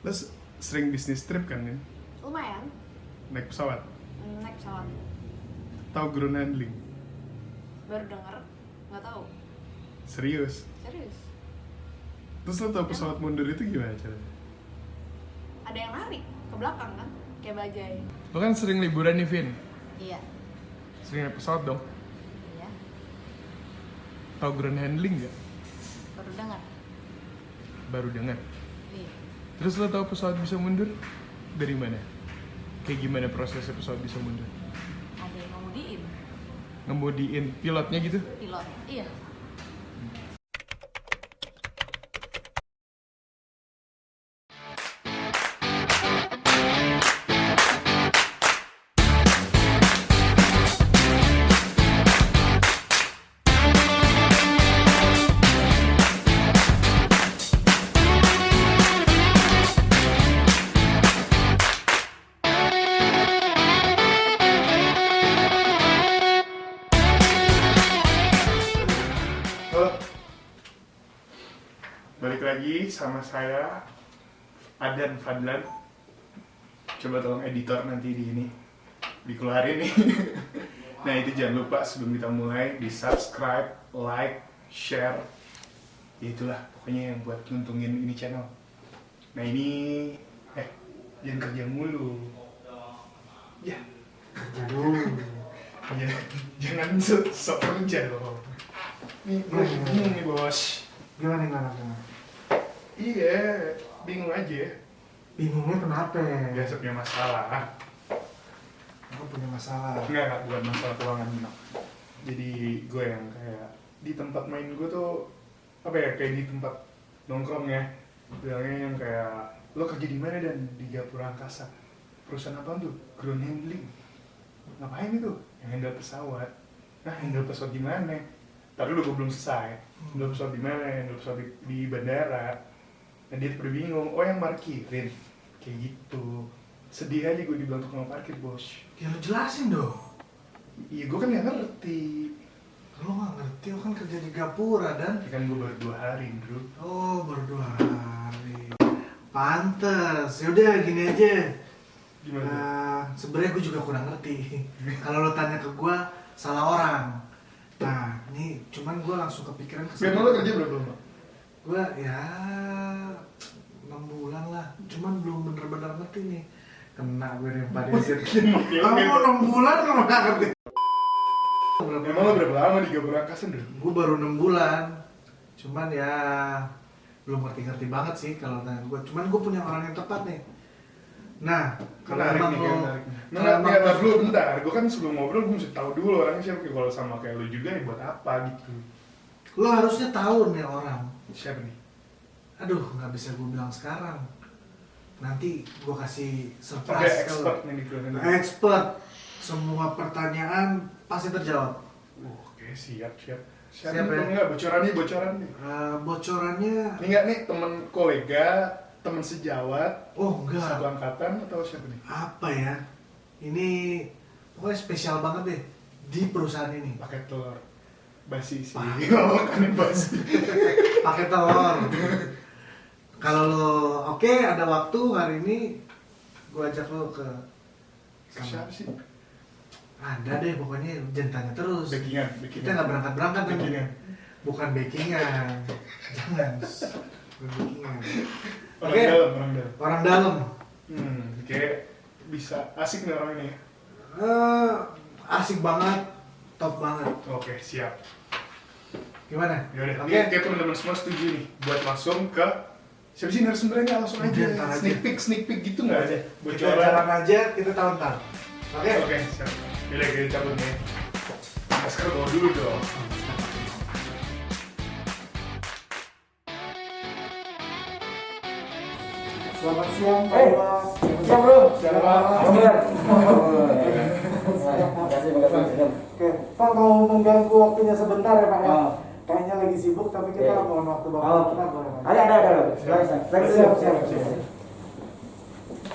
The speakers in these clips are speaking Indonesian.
Lo sering bisnis trip kan ya? Lumayan. Naik pesawat? Naik pesawat. Tahu ground handling? Baru denger, nggak tahu. Serius? Serius. Terus lo tau pesawat mundur itu gimana caranya? Ada yang narik ke belakang kan, kayak bajai. Lo kan sering liburan nih, Vin? Iya. Sering naik pesawat dong? Iya. Tahu ground handling nggak? Baru denger. Baru dengar. Iya. Terus lo tahu pesawat bisa mundur? Dari mana? Kayak gimana prosesnya pesawat bisa mundur? Ada yang ngemudiin. Ngemudiin pilotnya gitu? Pilot. Iya. Halo, balik lagi sama saya Adan Fadlan. Coba tolong editor nanti di ini dikeluarin nih. Nah itu jangan lupa sebelum kita mulai di subscribe, like, share. Ya itulah pokoknya yang buat nguntungin ini channel. Nah ini jangan kerja mulu. Ya kerja dulu. Jangan sok kerja loh. Nih, bingung nih bos. Gimana? Iya, bingung aja. Bingungnya kenapa? Biasa punya masalah. Aku punya masalah. Enggak, bukan masalah keuangan. Jadi gue yang kayak di tempat main gue tuh apa ya, kayak di tempat nongkrong ya. Bilangnya yang kayak lo kerja di mana dan di Gapura Angkasa. Perusahaan apa tuh? Ground handling. Ngapain itu? Yang handle pesawat. Nah, handle pesawat di mana? Tapi dulu gue belum selesai. Handle pesawat di mana? Handle pesawat di bandara. Nah dia pada bingung. Oh yang parkirin. Kayak gitu. Sedih aja gue dibilang tukang parkir bos. Ya lo jelasin dong. Iya gue kan nggak ngerti. Lo gak ngerti, lo kan kerja di Gapura dan... Ya kan gue baru 2 hari bro. Oh, baru 2 hari. Pantes. Yaudah gini aja. Gimana? Sebenarnya gue juga kurang ngerti. Kalau lo tanya ke gue, salah orang. Nah, nih cuman gue langsung kepikiran Biar lo kerja berapa lama? Gue ya 6 bulan lah. Cuman belum bener-bener ngerti nih. Kena gue yang pada sih. Kamu 6 bulan kamu gak ngerti. Emang lo berapa lama di Gapura Angkasa bro? Gue baru 6 bulan. Cuman ya belum ngerti-ngerti banget sih kalau tanya gue. Cuman gue punya orang yang tepat nih. Nah, kalau Menarik emang nih, lo menarik. Nah, dulu bentar. Gue kan sebelum ngobrol gue mesti tahu dulu orangnya siapa. Kalau sama kayak lo juga ya buat apa gitu. lo harusnya tahu nih orang. Siapa nih? Aduh, nggak bisa gue bilang sekarang. Nanti gue kasih Oke, surprise. expert nih di ground handling. Expert. Semua pertanyaan pasti terjawab. Oke, siap. Siap, Siapa ya? enggak bocorannya? Bocorannya, Ini enggak nih temen kolega, temen sejawat, oh enggak. satu angkatan atau siapa nih? Apa ya? Ini pokoknya spesial banget deh di perusahaan ini. Pakai telur basi sih. Pakai. Makanan basi. Pakai telur. Kalau lo oke, ada waktu hari ini, gue ajak lo ke Siapa sih? Ada deh pokoknya, jangan tanya terus. Backingan. Kita nggak berangkat kan? Backingan. Bukan backingan. Jangan. Bukan backingan. Orang Oke. dalam. Orang dalam. Kayak bisa asik nih orang ini. Asik banget, top banget. Oke, siap. Gimana? Yaudah, Oke. ini kayak teman-teman semua setuju nih buat langsung ke siapa sih narasumbernya, langsung Udah, aja. ntar aja. Sneak peek gitu nggak ada? Kita jalan aja, kita tahu ntar. Oke? Oke, siap. Yaudah, kita cabut nih. Masker bawa dulu dong. Selamat siang, Pak. Siap bro. Siap, Pak. Bener. Makasih. Oke, Pak mau mengganggu waktunya sebentar ya Pak ya? Oh. Kayaknya lagi sibuk tapi kita Iya. mohon waktu Bapak. Oh. Kenapa ya Pak? Ada. Silakan. Siap.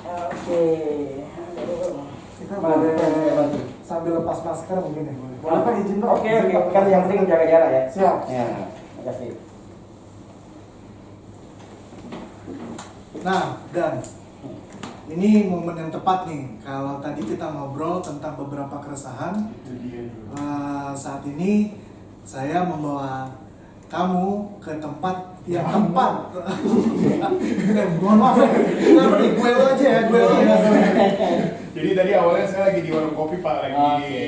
Oke. Kita boleh sambil lepas masker mungkin ya? Boleh Pak izin Pak? Oke. Kan yang penting jaga jarak ya. Siap. Ya. Makasih. Nah, Dan, ini momen yang tepat nih. Kalau tadi kita ngobrol tentang beberapa keresahan, Itu dia bro. saat ini saya membawa kamu ke tempat yang tepat. Mohon maaf ya, kenapa nih gue lo aja ya, gue lo ya. Jadi tadi awalnya saya lagi di warung kopi Pak, lagi Oke.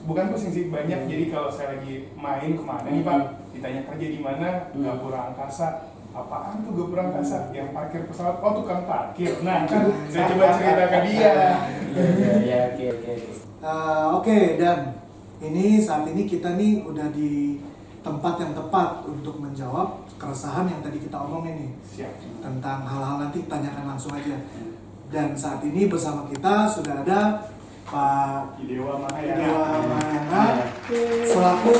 bukan pusing sih banyak. Jadi kalau saya lagi main kemana nih Pak, ditanya kerja di mana, Gapura Angkasa. Apaan tuh Gapura Angkasa? Yang parkir pesawat? Oh tukang parkir. Nah kan saya coba cerita ke dia. Ya, oke. Oke, Dan, ini saat ini kita nih udah di tempat yang tepat untuk menjawab keresahan yang tadi kita omongin nih. Siap. Tentang hal-hal nanti tanyakan langsung aja. Dan saat ini bersama kita sudah ada Pak Idewa Mahayana. Dewa Mahayana selaku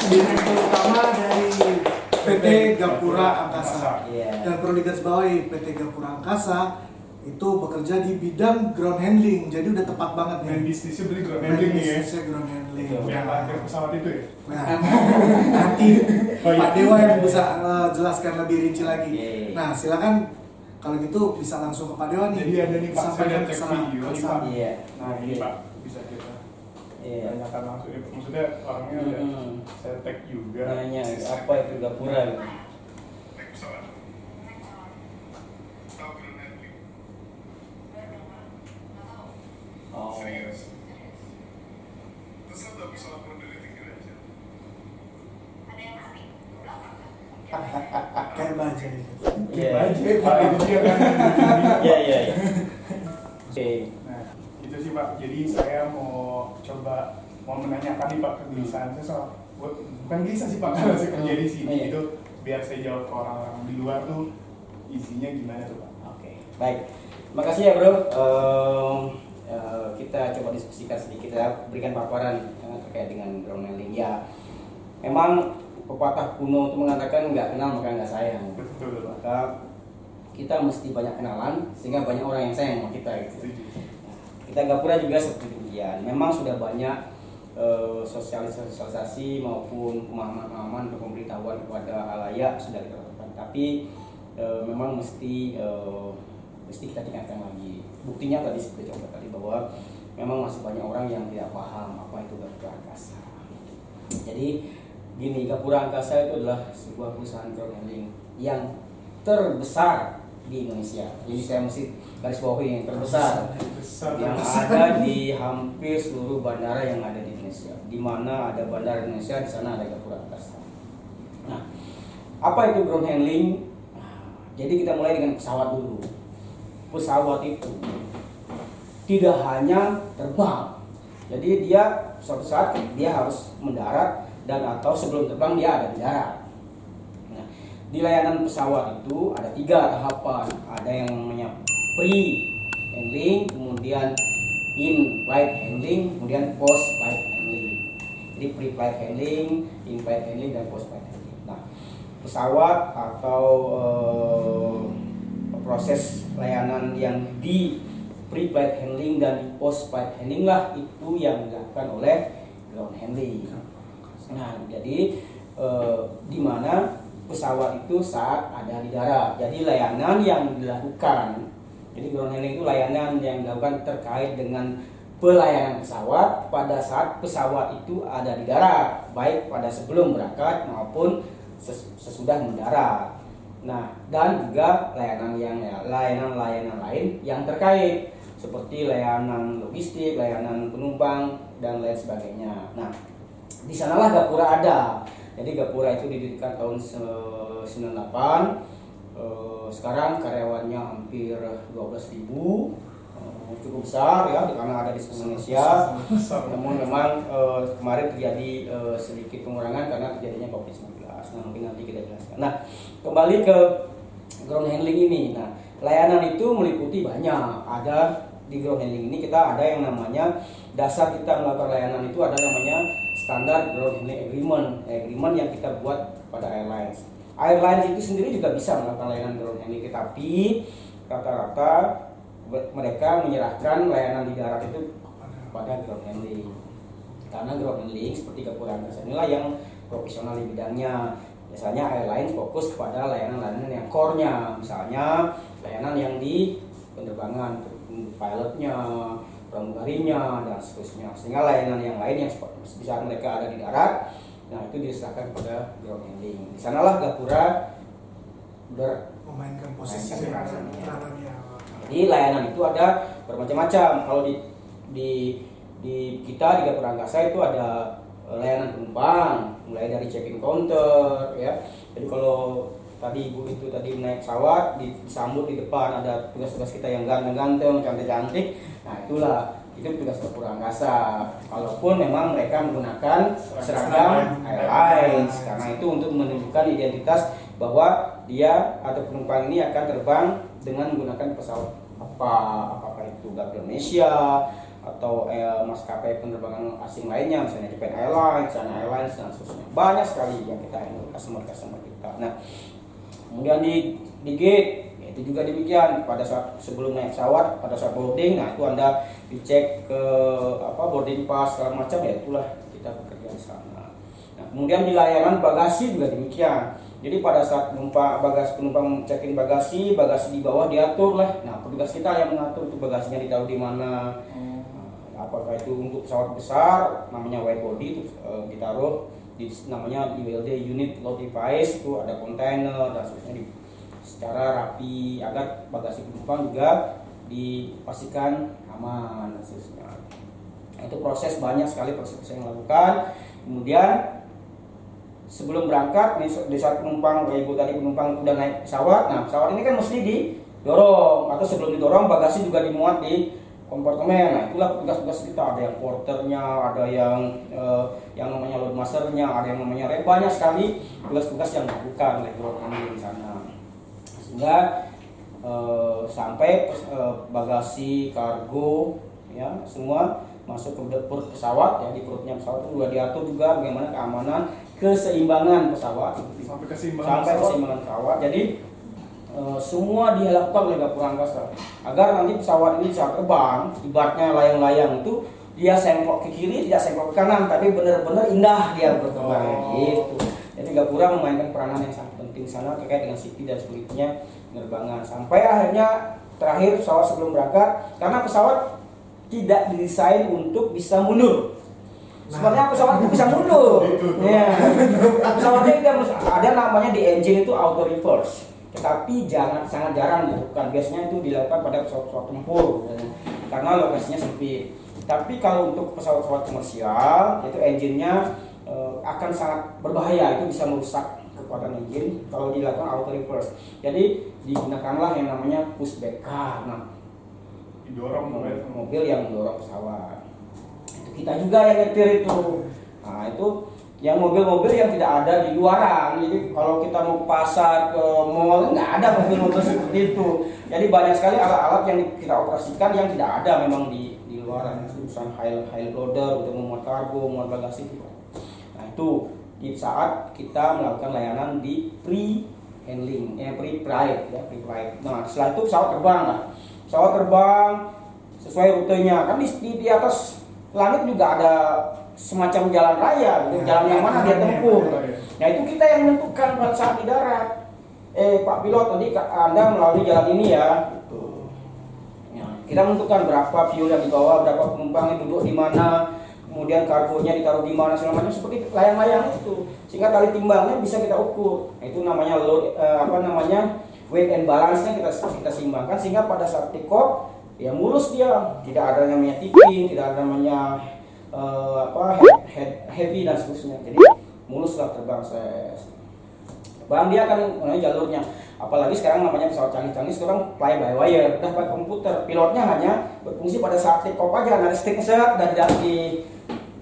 Direktur Utama dari PT Gapura Angkasa. Iya. Dan perlu digarisbawahi, PT Gapura Angkasa itu bekerja di bidang ground handling. Jadi udah tepat banget nih. Main bisnisnya beli ground handling nih ya. Bisnisnya ground handling. Yang parkir pesawat itu ya. Nah, nanti Oh, iya. Pak Dewa yang bisa jelaskan lebih rinci lagi. Oke. Nah, silakan kalau gitu bisa langsung ke Pak Dewa nih. Jadi ada nih Pak, saya Sampaikan ada tag keresahan- video nih Pak. keresahan. Iya. Nah ini Oke. Pak, bisa kita Iya. tanyakan langsung ya. Maksudnya orangnya udah saya tag juga. Nanya apa itu Gapura gitu. Naik pesawat. Tahu ground handling? Oh. Serius? Terus ada pesawat model tinggi aja. Kayak baja gitu. Iya. Aja Pak, itu dia kan. Iya. Oke. Nah, itu sih Pak. Jadi saya mau menanyakan nih Pak kegelisahan saya soal bukan gelisah sih Pak, kalau saya kerja di sini Iya. itu biar saya jawab ke orang-orang di luar tuh isinya gimana tuh Pak. Oke, baik. Terima kasih ya bro. Kita coba diskusikan sedikit ya, berikan paparan terkait dengan ground handling ya. Memang pepatah kuno itu mengatakan nggak kenal maka nggak sayang. Betul Pak. Maka kita mesti banyak kenalan sehingga banyak orang yang sayang sama kita gitu. Setuju. Kita Gapura juga seperti demikian. Memang sudah banyak sosialisasi maupun pemahaman-pemahaman atau pemberitahuan kepada halayak sudah kita lakukan. Tapi memang mesti kita tingkatkan lagi. Buktinya tadi seperti contoh tadi bahwa memang masih banyak orang yang tidak paham apa itu Gapura Angkasa. Jadi gini, Gapura Angkasa itu adalah sebuah perusahaan ground handling yang terbesar di Indonesia. Jadi saya mesti garis bawahi yang terbesar yang ada di hampir seluruh bandara yang ada di Indonesia. Di mana ada bandara Indonesia, di sana ada Gapura Angkasa. Nah, apa itu ground handling? Jadi kita mulai dengan pesawat dulu. Pesawat itu tidak hanya terbang. Jadi dia suatu saat dia harus mendarat dan atau sebelum terbang dia ada di darat. Nah, di layanan pesawat itu ada 3 tahapan. Ada yang namanya pre-handling, kemudian in-flight handling, kemudian post-flight handling. Jadi pre-flight handling, in-flight handling, dan post-flight handling. Nah, pesawat atau proses layanan yang di pre-flight handling dan di post-flight handling lah itu yang dilakukan oleh ground handling. Nah, jadi di mana pesawat itu saat ada di darat. Jadi layanan yang dilakukan, jadi ground handling itu layanan yang dilakukan terkait dengan pelayanan pesawat pada saat pesawat itu ada di darat, baik pada sebelum berangkat maupun sesudah mendarat. Nah, dan juga layanan lain yang terkait seperti layanan logistik, layanan penumpang dan lain sebagainya. Nah, di sanalah Gapura ada. Jadi Gapura itu didirikan tahun 98. Sekarang karyawannya hampir 12.000. Cukup besar ya, karena ada di seluruh Indonesia. Namun memang kemarin terjadi sedikit pengurangan karena terjadinya COVID-19. Nah, mungkin nanti kita jelaskan. Nah, kembali ke ground handling ini. Nah, layanan itu meliputi banyak. Ada di ground handling ini kita ada yang namanya dasar kita melakukan layanan itu ada namanya standar ground handling agreement yang kita buat pada airlines. Airlines itu sendiri juga bisa melakukan layanan ground handling, tetapi rata-rata mereka menyerahkan layanan di darat itu pada ground handling. Karena ground handling seperti Gapura Angkasa inilah yang profesional di bidangnya. Biasanya airlines fokus kepada layanan-layanan yang core-nya, misalnya layanan yang di penerbangan, pilotnya, pramugarinya, dan seterusnya. Sehingga layanan yang lain yang bisa mereka ada di darat, nah itu diserahkan kepada ground handling. Di sanalah Gapura memainkan posisi peranannya. Jadi layanan itu ada bermacam-macam. Kalau di kita di Gapura Angkasa itu ada layanan penumpang, mulai dari check-in counter ya. Jadi kalau tadi ibu itu tadi naik pesawat, disambut di depan ada tugas-tugas kita yang ganteng-ganteng, cantik-cantik. Nah itulah itu tugas Gapura Angkasa. Kalaupun memang mereka menggunakan seragam airlines, karena itu untuk menunjukkan identitas bahwa dia atau penumpang ini akan terbang dengan menggunakan pesawat apakah itu Garuda Indonesia atau maskapai penerbangan asing lainnya, misalnya Japan Airlines, China Airlines dan seterusnya. Banyak sekali yang kita handle customer kita. Nah, kemudian di gate itu juga demikian. Pada saat sebelum naik pesawat, pada saat boarding, nah itu Anda dicek ke boarding pass segala macam, ya itulah kita bekerja di sana. Nah, kemudian di layanan bagasi juga demikian. Jadi pada saat penumpang check-in bagasi di bawah diatur lah. Nah, petugas kita yang mengatur itu bagasinya ditaruh di mana. Apakah itu untuk pesawat besar namanya wide body itu ditaruh di namanya ULD unit load device, itu ada kontainer dan seterusnya secara rapi agar bagasi penumpang juga dipastikan aman dan seterusnya. Itu proses banyak sekali proses yang dilakukan. Kemudian sebelum berangkat di saat penumpang ibu tadi penumpang udah naik pesawat, nah pesawat ini kan mesti didorong atau sebelum didorong bagasi juga dimuat di kompartemen. Nah itulah tugas-tugas kita, ada yang porternya, ada yang namanya load masternya, ada yang namanya rep, banyak sekali tugas-tugas yang dilakukan oleh ground handling di sana, sehingga sampai bagasi kargo ya semua masuk ke perut pesawat ya, di perutnya pesawat itu juga diatur juga bagaimana keamanan keseimbangan pesawat sampai keseimbangan pesawat. Jadi semua dilakukan oleh Gapura Angkasa agar nanti pesawat ini saat terbang, ibaratnya layang-layang itu dia sengklok ke kiri, tidak sengklok ke kanan, tapi benar-benar indah dia berterbang gitu. Jadi Gapura memainkan peranan yang sangat penting sana terkait dengan safety dan security-nya penerbangan. Sampai akhirnya terakhir pesawat sebelum berangkat, karena pesawat tidak didesain untuk bisa mundur. Sebenarnya pesawat itu bisa mundur. Ya. Pesawatnya ada namanya di engine itu auto reverse. Tetapi sangat jarang dilakukan. Biasanya itu dilakukan pada pesawat-pesawat tempur karena lokasinya sempit. Tapi kalau untuk pesawat-pesawat komersial itu engine-nya akan sangat berbahaya, itu bisa merusak kekuatan engine kalau dilakukan auto reverse. Jadi digunakanlah yang namanya pushback car. Nah, didorong mobil yang mendorong pesawat. Itu kita juga yang nyetir itu. Nah, itu yang mobil-mobil yang tidak ada di luaran. Jadi kalau kita mau ke pasar, ke mall, nggak ada mobil-mobil seperti itu. Jadi banyak sekali alat-alat yang kita operasikan yang tidak ada memang di luaran. Misalnya high loader untuk memuat kargo, memuat bagasi itu. Nah itu di saat kita melakukan layanan di pre-handling, pre-flight ya, pre-flight. Nah setelah itu pesawat terbang lah. Pesawat terbang sesuai rutenya. Kan di atas langit juga ada semacam jalan raya, jalan yang mana dia tempuh. Nah itu kita yang menentukan pada saat di darat. Pak pilot, tadi Anda melalui jalan ini ya. Ya, kita menentukan berapa fuel yang dibawa, berapa penumpang yang duduk di mana, kemudian kargonya ditaruh di mana, segala macam seperti layang-layang itu. Sehingga tali timbangnya bisa kita ukur. Nah, itu namanya load, weight and balance-nya kita seimbangkan sehingga pada saat take off ya mulus dia, tidak ada namanya tipping, tidak ada namanya heavy dan seterusnya. Jadi muluslah terbang Bang dia akan melalui jalurnya. Apalagi sekarang namanya pesawat canggih-canggih, sekarang fly by wire, udah pakai komputer. Pilotnya hanya berfungsi pada saat take off aja, ada stick set dan tidak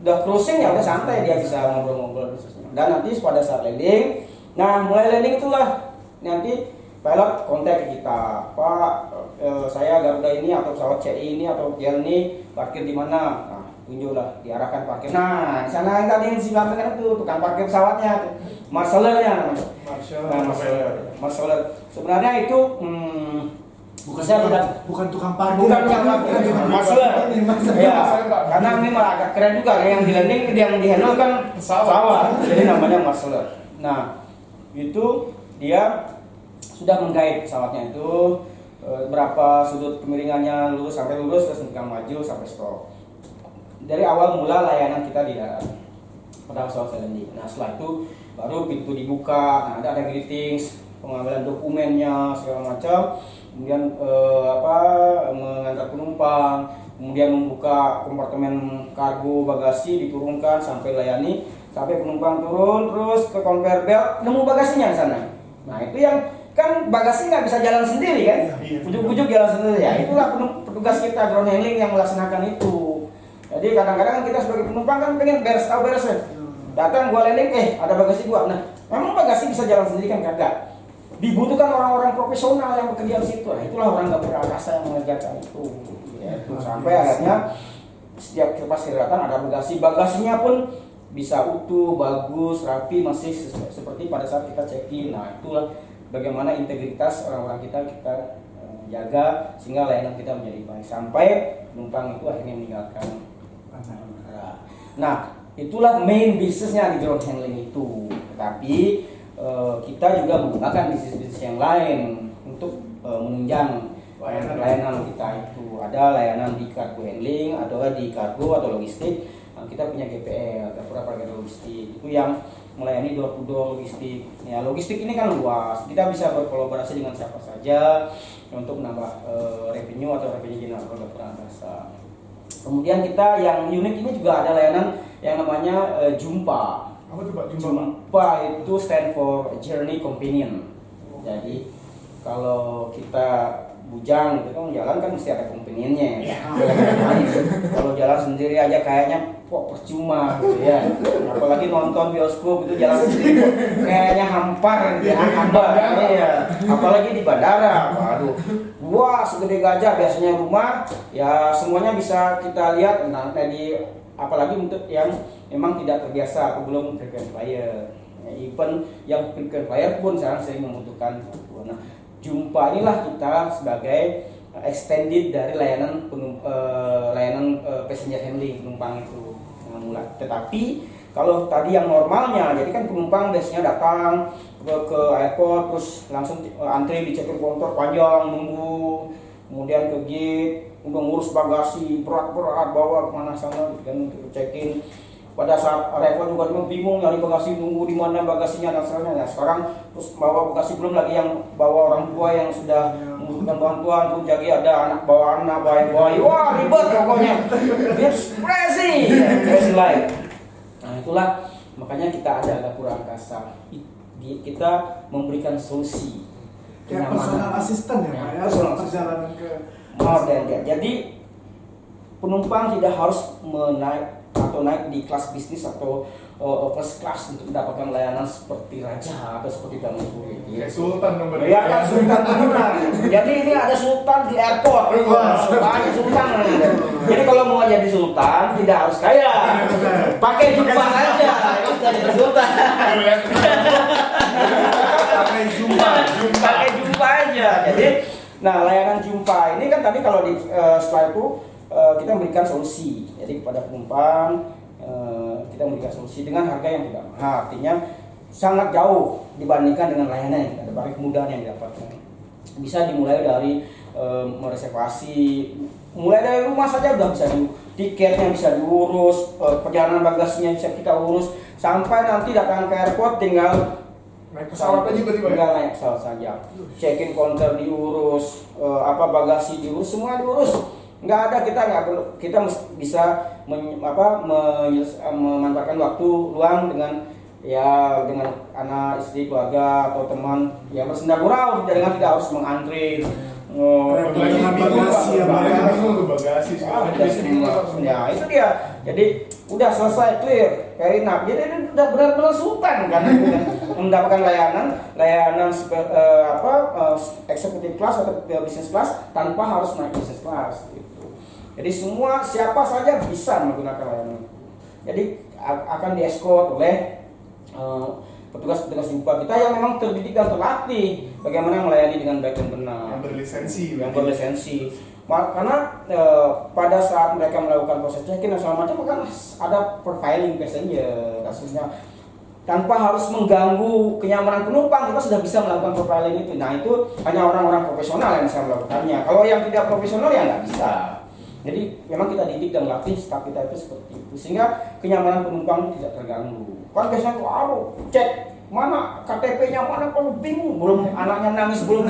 udah cruising ya udah santai, dia bisa ngobrol-ngobrol dan seterusnya. Dan nanti pada saat landing, nah mulai landing itulah nanti pilot kontak ke kita, Pak, saya Garuda ini atau pesawat CI ini atau JL ini parkir di mana? Nah, tunjuklah, diarahkan parkir. Nah, di sana yang tadi yang disampaikan itu tukang parkir pesawatnya, marshalernya namanya. Marshaler. Sebenarnya itu bukan tukang parkir. Marshaler. Ya, karena ini malah agak keren juga, yang di landing yang di handle kan pesawat. Jadi namanya marshaler. Nah, itu dia sudah menggait pesawatnya itu berapa sudut kemiringannya lurus sampai lurus, terus kita maju sampai stop. Dari awal mula layanan kita di darat pada pesawat landing. Nah setelah itu baru pintu dibuka, nah, ada greetings, pengambilan dokumennya segala macam, kemudian mengantar penumpang, kemudian membuka kompartemen kargo bagasi, diturunkan sampai layani, sampai penumpang turun terus ke conveyor belt, nemu bagasinya di sana. Nah itu yang kan bagasi nggak bisa jalan sendiri kan, ujuk-ujuk jalan sendiri ya. Itulah petugas kita ground handling yang melaksanakan itu. Jadi kadang-kadang kita sebagai penumpang kan pengen beres ya. Datang gua landing, ada bagasi gua. Nah memang bagasi bisa jalan sendiri kan kagak. Dibutuhkan orang-orang profesional yang bekerja di situ. Nah itulah orang gapura angkasa yang mengerjakan itu. Ya, sampai akhirnya setiap pas kita datang ada bagasinya pun bisa utuh, bagus, rapi, masih seperti pada saat kita check-in. Nah itulah bagaimana integritas orang-orang kita jaga sehingga layanan kita menjadi baik sampai penumpang itu akhirnya meninggalkan. Nah itulah main bisnisnya di ground handling itu. Tetapi kita juga menggunakan bisnis-bisnis yang lain untuk menunjang layanan kita itu. Ada layanan di cargo handling atau di kargo atau logistik. Kita punya GPL, Gapura Pragatya Logistik, itu yang melayani door to door logistik. Ya, logistik ini kan luas. Kita bisa berkolaborasi dengan siapa saja untuk menambah revenue atau revenue general Gapura Angkasa. Kemudian kita yang unik ini juga ada layanan yang namanya Jumpa. Apa tuh Pak Jumpa? Jumpa itu stand for Journey Companion. Jadi kalau kita bujang gitu kan jalan kan mesti ada companionnya. Kalau jalan sendiri aja kayaknya kok percuma gitu ya. Apalagi nonton bioskop itu jalan sendiri kayaknya hampar gitu ya, hambar. Iya. Apalagi di bandara. Waduh. Wah, segede gajah biasanya rumah ya semuanya bisa kita lihat. Nah, apalagi untuk yang memang tidak terbiasa atau belum frequent flyer. Ya, even yang frequent flyer pun sekarang sering membutuhkan. Nah, Jumpa inilah kita sebagai extended dari layanan passenger handling penumpang itu. Tetapi kalau tadi yang normalnya, jadi kan penumpang biasanya datang ke airport terus langsung antri di check-in counter panjang nunggu, kemudian ke gate untuk ngurus bagasi berat-berat bawa kemana sana gitu kan untuk check-in. Pada saat arrival juga bingung nyari bagasi, nunggu di mana bagasinya dan sebagainya. Nah, sekarang terus bawa bagasi, belum lagi yang bawa orang tua yang sudah membutuhkan bantuan, terus jadi ada anak bawa bayi, wah ribet pokoknya. It's crazy life. Nah itulah makanya kita ada Gapura Angkasa. Kita memberikan solusi. Kayak personal assistant ya Pak ya, perjalanan ke jadi penumpang tidak harus naik di kelas bisnis atau first class untuk mendapatkan layanan seperti raja atau seperti damasuri. Kayak sultan nomor. Ya kan sultan beneran. Jadi ini ada sultan di airport. Sultan. Jadi kalau mau jadi sultan tidak harus kaya. Pakai jumpa saja. Jadi sultan. Pakai jumpa aja. Jadi nah layanan jumpa ini kan tadi kalau di setelah itu kita memberikan solusi. Jadi kepada penumpang kita memberikan solusi dengan harga yang tidak mahal. Artinya sangat jauh dibandingkan dengan layanan yang kita dapat, kemudahan yang didapatkan. Bisa dimulai dari mereservasi, mulai dari rumah saja udah bisa tiketnya bisa diurus, perjalanan bagasinya bisa kita urus, sampai nanti datang ke airport tinggal naik pesawat aja berarti Pak. Tinggal naik pesawat saja. Check-in counter diurus, bagasi diurus, semua diurus. Nggak ada, kita bisa memanfaatkan waktu luang dengan anak, istri, keluarga atau teman yang bersenda gurau dengan tidak harus mengantri. bagasi Ya itu dia. Jadi udah selesai, clear, carry enough. Jadi ini udah benar-benar sultan kan mendapatkan layanan executive class atau business class tanpa harus naik business class gitu. Jadi siapa saja bisa menggunakan layanan itu. Jadi akan dieskort oleh petugas-petugas jumpa kita yang memang terdidik dan terlatih bagaimana melayani dengan baik dan benar. Yang berlisensi. Karena pada saat mereka melakukan proses check-in dan segala macam kan ada profiling passenger, kasusnya tanpa harus mengganggu kenyamanan penumpang, kita sudah bisa melakukan profiling itu. Nah itu hanya orang-orang profesional yang bisa melakukannya. Kalau yang tidak profesional ya nggak bisa. Jadi memang kita didik dan latih staf kita itu seperti itu, sehingga kenyamanan penumpang tidak terganggu. Kan biasanya tuh, cek mana KTP-nya mana, kalau bingung, belum anaknya nangis belum,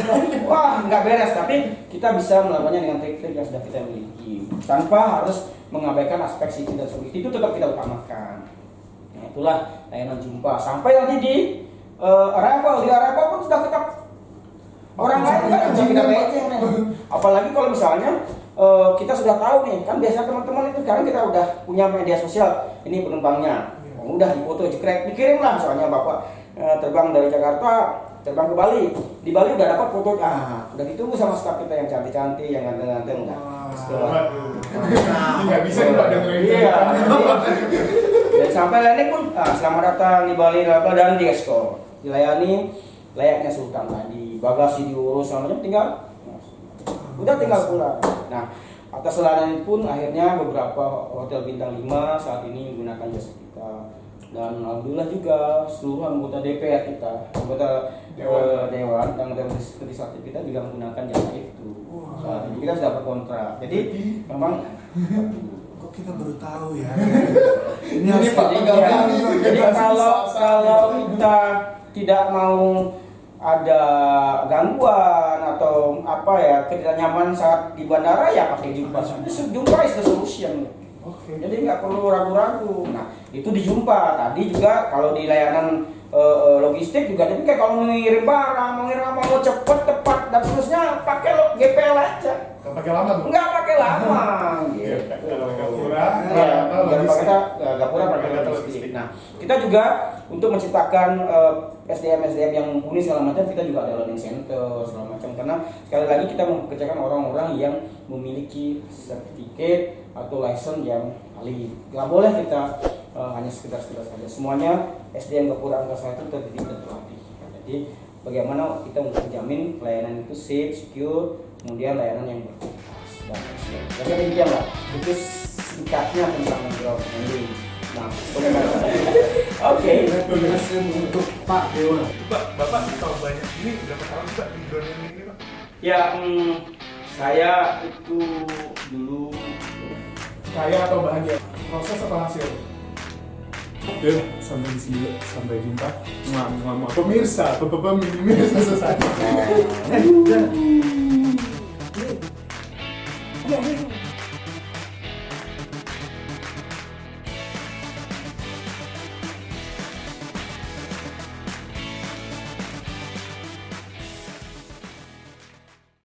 wah nggak beres. Tapi kita bisa melakukannya dengan trik-trik yang sudah kita miliki, tanpa harus mengabaikan aspek safety dan security, itu tetap kita utamakan. Nah itulah layanan jumpa. Sampai nanti di arrival pun sudah kita orang lain kan sudah kita beceng. Apalagi kalau misalnya kita sudah tahu nih, kan biasanya teman-teman itu sekarang kita udah punya media sosial, ini penumpangnya, udah dipoto jekrek, dikirim lah misalnya bapak terbang dari Jakarta, terbang ke Bali, di Bali udah dapat foto, udah ditunggu sama staf kita yang cantik-cantik, yang ganteng-ganteng, udah. Nggak bisa nih Pak dengerin. Iya. Dan sampai landing pun, selamat datang di Bali dan di escort, dilayani layaknya sultan tadi, bagasi diurus, semuanya tinggal, udah tinggal pulang. Nah, atas layanan pun akhirnya beberapa hotel bintang 5 saat ini menggunakan jasa kita. Dan alhamdulillah juga seluruh anggota DPR kita, anggota dewan, anggota legislatif kita juga menggunakan jasa itu. Saat ini kita sudah berkontrak. Jadi memang Kok kita baru tahu ya? Ini Pak, jadi kalau kita tidak mau ada gangguan atau apa ya, tidak nyaman saat di bandara, ya pakai jumpa. Jumpa is the solution. Oke. Jadi nggak perlu ragu-ragu. Nah itu di jumpa. Tadi juga kalau di layanan logistik juga, jadi kayak kalau mengirim barang, mengirim apa, mau cepet, tepat dan seterusnya, pakai GPL aja. Nggak pakai lama tuh. Nggak pakai lama. Iya, kalau Gapura, Gapura pakai logistik. Nah kita juga untuk menciptakan SDM yang mumpuni segala macam, kita juga ada learning center segala macam, karena sekali lagi kita mempekerjakan orang-orang yang memiliki sertifikat atau license yang valid. Nggak boleh kita hanya sekedar saja. Semuanya SDM Gapura Angkasa itu terdidik dan terlatih. Jadi bagaimana kita untuk menjamin pelayanan itu safe, secure, kemudian layanan yang berkualitas dan excellent. Jadi demikian lah. Itu singkatnya tentang ground handling. Nah, oke. Rekomendasi untuk Pak Dewa. Pak, Bapak tahu banyak ini berapa tahun Pak di drone ini Pak? Ya, saya itu dulu Kaya atau bahagia? Proses atau hasil? Ya, sampai di sini, sampai jumpa. Pemirsa, pemirsa selesai. Jangan.